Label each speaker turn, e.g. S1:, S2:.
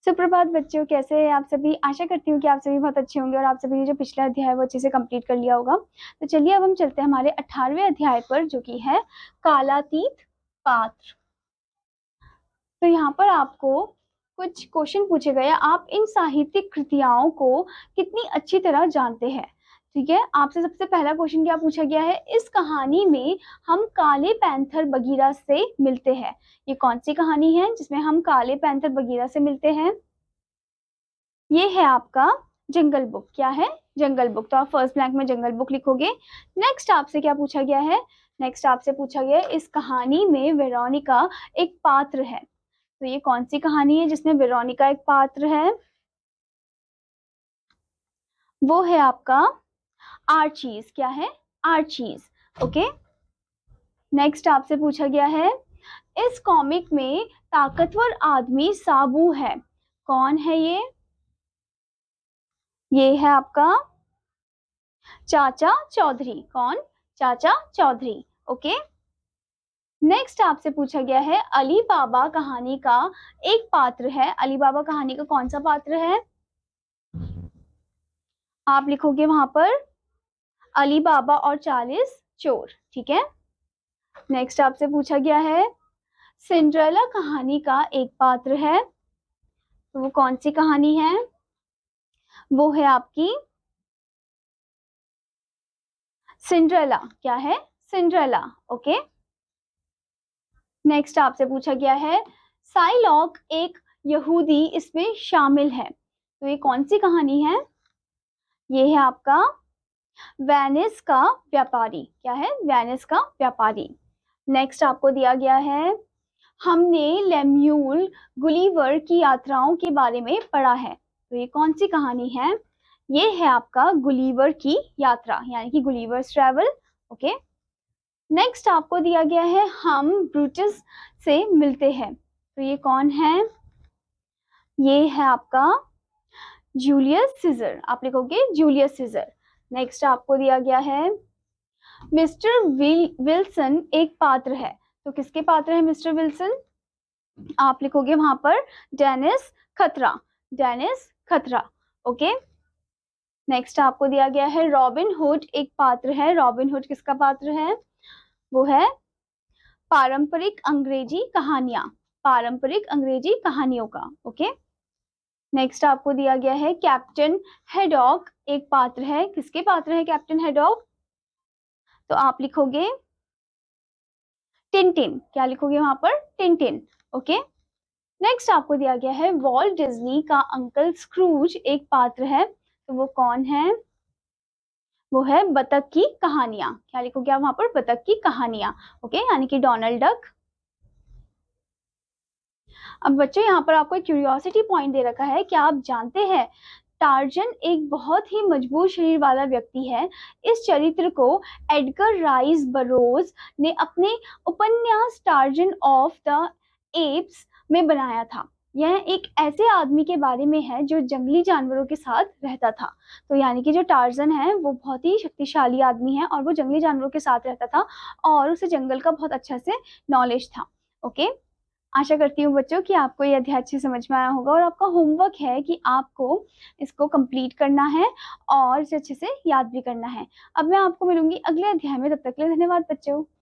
S1: सुप्रभात बच्चों, कैसे हैं आप सभी? आशा करती हूँ कि आप सभी बहुत अच्छे होंगे और आप सभी ने जो पिछला अध्याय है वो अच्छे से कंप्लीट कर लिया होगा। तो चलिए अब हम चलते हैं हमारे 18वें अध्याय पर, जो कि है कालातीत पात्र। तो यहाँ पर आपको कुछ क्वेश्चन पूछे गए, आप इन साहित्यिक कृतियाओं को कितनी अच्छी तरह जानते हैं। ठीक है, आपसे सबसे पहला क्वेश्चन क्या पूछा गया है? इस कहानी में हम काले पैंथर बगीरा से मिलते हैं। ये कौन सी कहानी है जिसमें हम काले पैंथर बगीरा से मिलते हैं? ये है आपका जंगल बुक। क्या है? जंगल बुक। तो आप फर्स्ट ब्लैंक में जंगल बुक लिखोगे। नेक्स्ट आपसे क्या पूछा गया है? नेक्स्ट आपसे पूछा गया है इस कहानी में वेरोनिका एक पात्र है। तो ये कौन सी कहानी है जिसमें वेरोनिका एक पात्र है? वो है आपका आर्चीज। क्या है? आर्चीज। ओके। नेक्स्ट आपसे पूछा गया है इस कॉमिक में ताकतवर आदमी साबू है। कौन है ये? ये है आपका चाचा चौधरी। कौन? चाचा चौधरी। ओके। नेक्स्ट आपसे पूछा गया है अली बाबा कहानी का एक पात्र है। अली बाबा कहानी का कौन सा पात्र है? आप लिखोगे वहां पर अली बाबा और 40 चोर। ठीक है। नेक्स्ट आपसे पूछा गया है सिंड्रेला कहानी का एक पात्र है। तो वो कौन सी कहानी है? वो है आपकी सिंड्रेला। क्या है? सिंड्रेला। ओके। नेक्स्ट आपसे पूछा गया है साइलॉक एक यहूदी इसमें शामिल है। तो ये कौन सी कहानी है? ये है आपका वेनिस का व्यापारी। क्या है? वेनिस का व्यापारी। नेक्स्ट आपको दिया गया है हमने लेम्यूल गुलिवर की यात्राओं के बारे में पढ़ा है। तो ये कौन सी कहानी है? ये है आपका गुलिवर की यात्रा, यानी कि गुलिवर्स ट्रैवल। ओके। नेक्स्ट आपको दिया गया है हम ब्रूटस से मिलते हैं। तो ये कौन है? ये है आपका जूलियस सीजर। आप लिखोगे जूलियस सीजर। नेक्स्ट आपको दिया गया है मिस्टर विल्सन एक पात्र है। तो किसके पात्र है मिस्टर विल्सन? आप लिखोगे वहां पर डेनिस खतरा। डेनिस खतरा। ओके। नेक्स्ट आपको दिया गया है रॉबिन हुड एक पात्र है। रॉबिन हुड किसका पात्र है? वो है पारंपरिक अंग्रेजी कहानियां। पारंपरिक अंग्रेजी कहानियों का। ओके। नेक्स्ट आपको दिया गया है कैप्टन हेडॉक एक पात्र है। किसके पात्र है कैप्टन हेडॉक? तो आप लिखोगे टिनटिन। क्या लिखोगे वहां पर? टिनटिन। ओके। नेक्स्ट आपको दिया गया है वॉल्ट डिज्नी का अंकल स्क्रूज एक पात्र है। तो वो कौन है? वो है बतख की कहानियां। क्या लिखोगे आप वहां पर? बतख की कहानियां। ओके, यानी कि डोनाल्ड डक। अब बच्चों यहाँ पर आपको एक क्यूरियोसिटी पॉइंट दे रखा है। क्या आप जानते हैं टार्जन एक बहुत ही मजबूत शरीर वाला व्यक्ति है। इस चरित्र को एडगर राइस बरोज ने अपने उपन्यास टार्जन ऑफ द एप्स में बनाया था। यह एक ऐसे आदमी के बारे में है जो जंगली जानवरों के साथ रहता था। तो यानी कि जो टार्जन है वो बहुत ही शक्तिशाली आदमी है और वो जंगली जानवरों के साथ रहता था और उसे जंगल का बहुत अच्छा से नॉलेज था। ओके। आशा करती हूँ बच्चों कि आपको ये अध्याय अच्छे समझ में आया होगा और आपका होमवर्क है कि आपको इसको कंप्लीट करना है और इसे अच्छे से याद भी करना है। अब मैं आपको मिलूंगी अगले अध्याय में। तब तक के लिए धन्यवाद बच्चों।